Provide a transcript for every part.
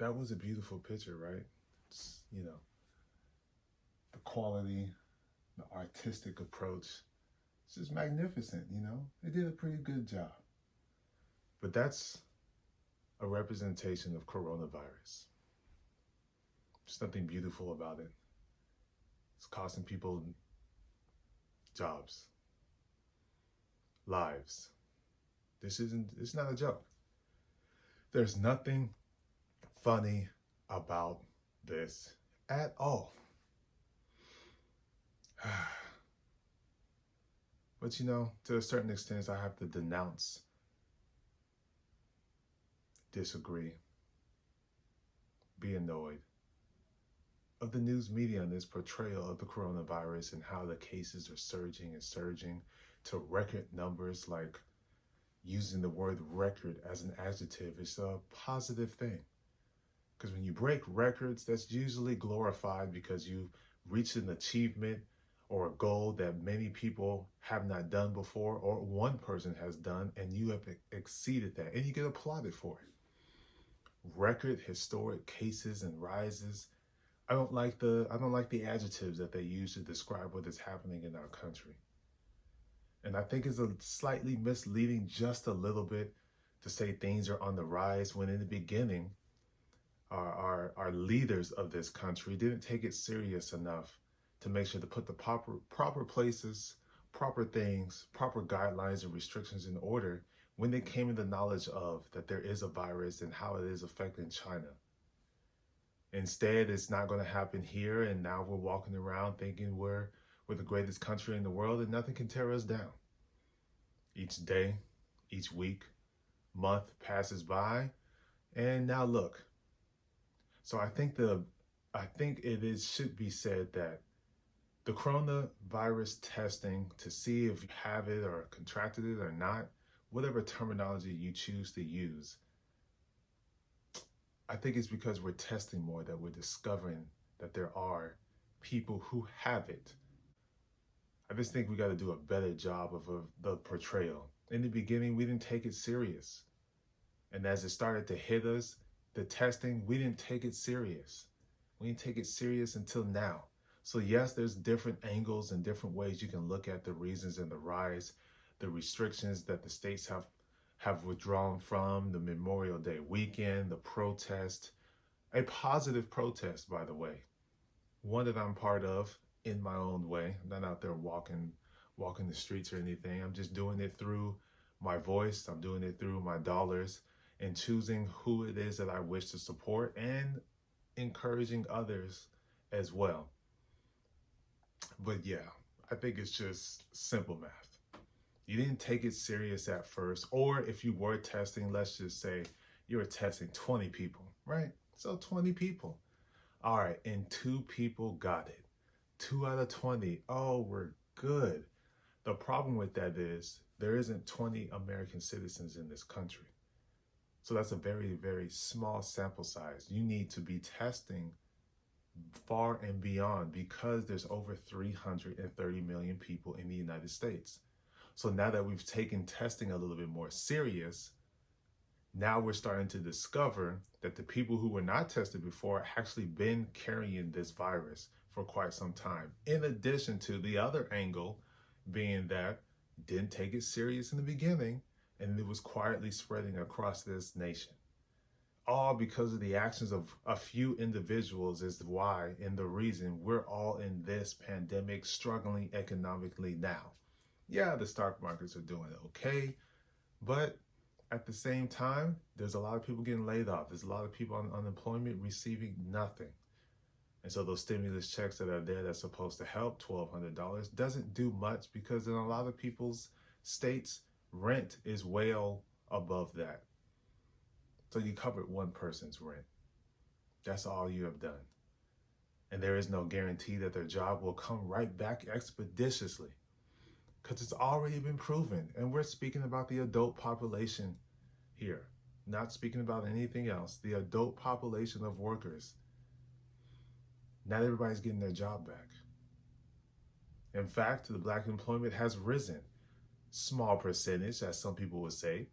that was a beautiful picture, right? The quality, the artistic approach, it's just magnificent. They did a pretty good job. But that's a representation of coronavirus. There's nothing beautiful about it. It's costing people jobs, lives. It's not a joke. There's nothing funny about this at all. But to a certain extent, I have to denounce, disagree, be annoyed of the news media and this portrayal of the coronavirus and how the cases are surging and surging to record numbers. Like, using the word record as an adjective is a positive thing. Because when you break records, that's usually glorified because you reached an achievement or a goal that many people have not done before, or one person has done, and you have exceeded that, and you get applauded for it. Record historic cases and rises. I don't like the adjectives that they use to describe what is happening in our country. And I think it's a slightly misleading, just a little bit, to say things are on the rise, when in the beginning, our leaders of this country didn't take it serious enough to make sure to put the proper places, proper things, proper guidelines and restrictions in order when they came into knowledge of that there is a virus and how it is affecting China. Instead, it's not going to happen here, and now we're walking around thinking we're the greatest country in the world and nothing can tear us down. Each day, each week, month passes by, and now look. So I think should be said that the coronavirus testing to see if you have it or contracted it or not, whatever terminology you choose to use, I think it's because we're testing more that we're discovering that there are people who have it. I just think we got to do a better job of the portrayal. In the beginning, we didn't take it serious. And as it started to hit us, the testing, we didn't take it serious. We didn't take it serious until now. So yes, there's different angles and different ways you can look at the reasons and the rise, the restrictions that the states have withdrawn from, the Memorial Day weekend, the protest, a positive protest, by the way, one that I'm part of in my own way. I'm not out there walking the streets or anything. I'm just doing it through my voice. I'm doing it through my dollars and choosing who it is that I wish to support and encouraging others as well. But yeah, I think it's just simple math. You didn't take it serious at first, or if you were testing, let's just say you were testing 20 people, right? So 20 people. All right, and 2 people got it. 2 out of 20. Oh, we're good. The problem with that is there isn't 20 American citizens in this country. So that's a very, very small sample size. You need to be testing far and beyond because there's over 330 million people in the United States. So now that we've taken testing a little bit more serious, now we're starting to discover that the people who were not tested before actually been carrying this virus for quite some time. In addition to the other angle being that didn't take it serious in the beginning and it was quietly spreading across this nation. All because of the actions of a few individuals is why and the reason we're all in this pandemic struggling economically now. Yeah, the stock markets are doing okay, but at the same time, there's a lot of people getting laid off. There's a lot of people on unemployment receiving nothing. And so those stimulus checks that are there that's supposed to help, $1,200, doesn't do much because in a lot of people's states, rent is well above that. So you covered one person's rent. That's all you have done. And there is no guarantee that their job will come right back expeditiously because it's already been proven. And we're speaking about the adult population here, not speaking about anything else. The adult population of workers. Not everybody's getting their job back. In fact, the black employment has risen. Small percentage, as some people would say.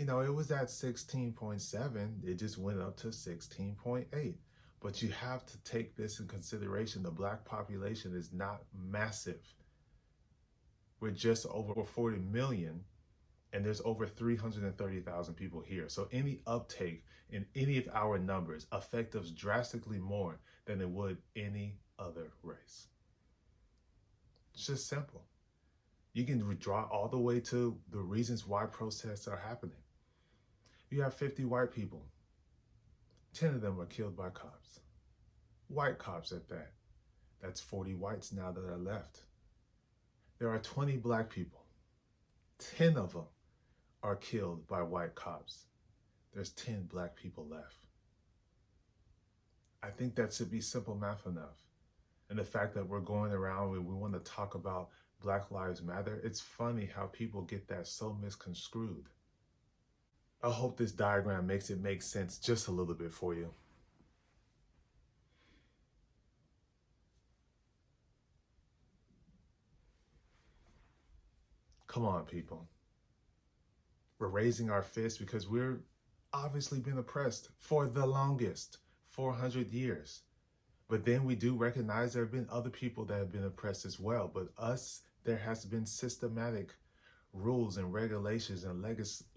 It was at 16.7. It just went up to 16.8. But you have to take this in consideration. The Black population is not massive. We're just over 40 million, and there's over 330,000 people here. So any uptake in any of our numbers affect us drastically more than it would any other race. It's just simple. You can draw all the way to the reasons why protests are happening. You have 50 white people. 10 of them were killed by cops. White cops at that. That's 40 whites now that are left. There are 20 black people. 10 of them are killed by white cops. There's 10 black people left. I think that should be simple math enough. And the fact that we're going around and we want to talk about Black Lives Matter, it's funny how people get that so misconstrued. I hope this diagram makes it make sense just a little bit for you. Come on, people. We're raising our fists because we're obviously been oppressed for the longest, 400 years. But then we do recognize there have been other people that have been oppressed as well. But us, there has been systematic rules and regulations and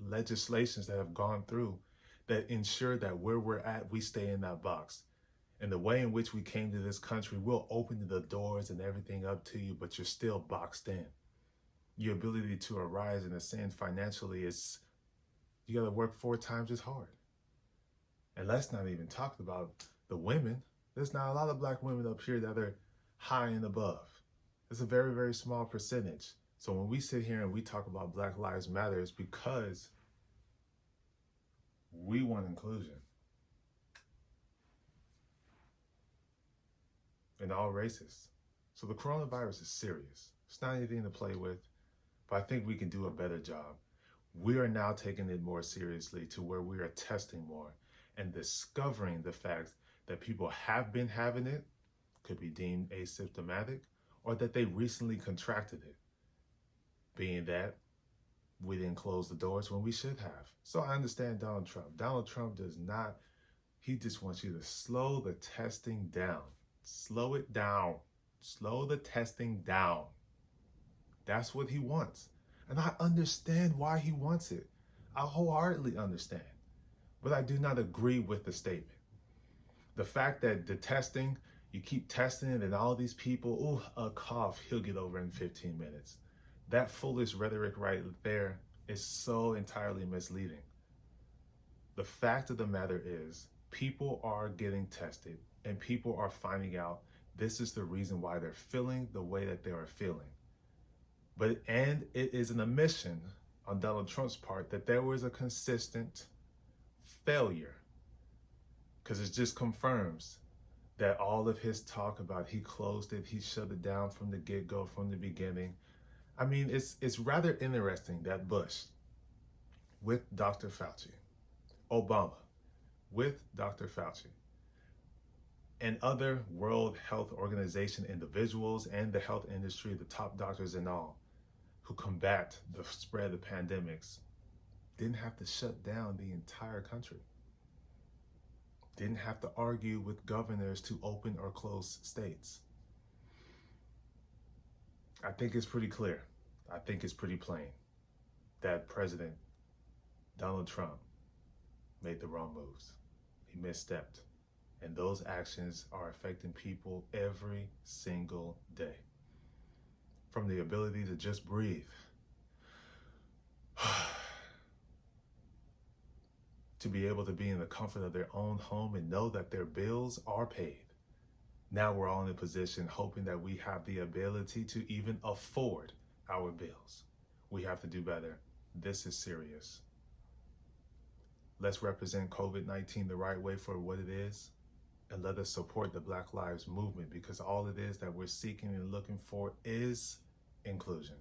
legislations that have gone through that ensure that where we're at, we stay in that box. And the way in which we came to this country, we'll open the doors and everything up to you, but you're still boxed in. Your ability to arise and ascend financially is, you got to work 4 times as hard. And let's not even talk about the women. There's not a lot of black women up here that are high and above. It's a very, very small percentage. So when we sit here and we talk about Black Lives Matter, it's because we want inclusion in all races. So the coronavirus is serious. It's not anything to play with, but I think we can do a better job. We are now taking it more seriously to where we are testing more and discovering the fact that people have been having it, could be deemed asymptomatic, or that they recently contracted it, being that we didn't close the doors when we should have. So I understand Donald Trump. Donald Trump does not, he just wants you to slow the testing down. Slow it down. Slow the testing down. That's what he wants. And I understand why he wants it. I wholeheartedly understand. But I do not agree with the statement. The fact that the testing, you keep testing it and all these people, a cough, he'll get over in 15 minutes. That foolish rhetoric right there is so entirely misleading. The fact of the matter is, people are getting tested and people are finding out this is the reason why they're feeling the way that they are feeling. And it is an admission on Donald Trump's part that there was a consistent failure, because it just confirms that all of his talk about he closed it, he shut it down from the get-go, from the beginning. I mean, it's rather interesting that Bush with Dr. Fauci, Obama with Dr. Fauci, and other World Health Organization individuals and the health industry, the top doctors and all, who combat the spread of pandemics, didn't have to shut down the entire country. Didn't have to argue with governors to open or close states. I think it's pretty clear. I think it's pretty plain that President Donald Trump made the wrong moves. He misstepped. And those actions are affecting people every single day. From the ability to just breathe, to be able to be in the comfort of their own home and know that their bills are paid. Now we're all in a position hoping that we have the ability to even afford our bills. We have to do better. This is serious. Let's represent COVID-19 the right way for what it is, and let us support the Black Lives Movement, because all it is that we're seeking and looking for is inclusion.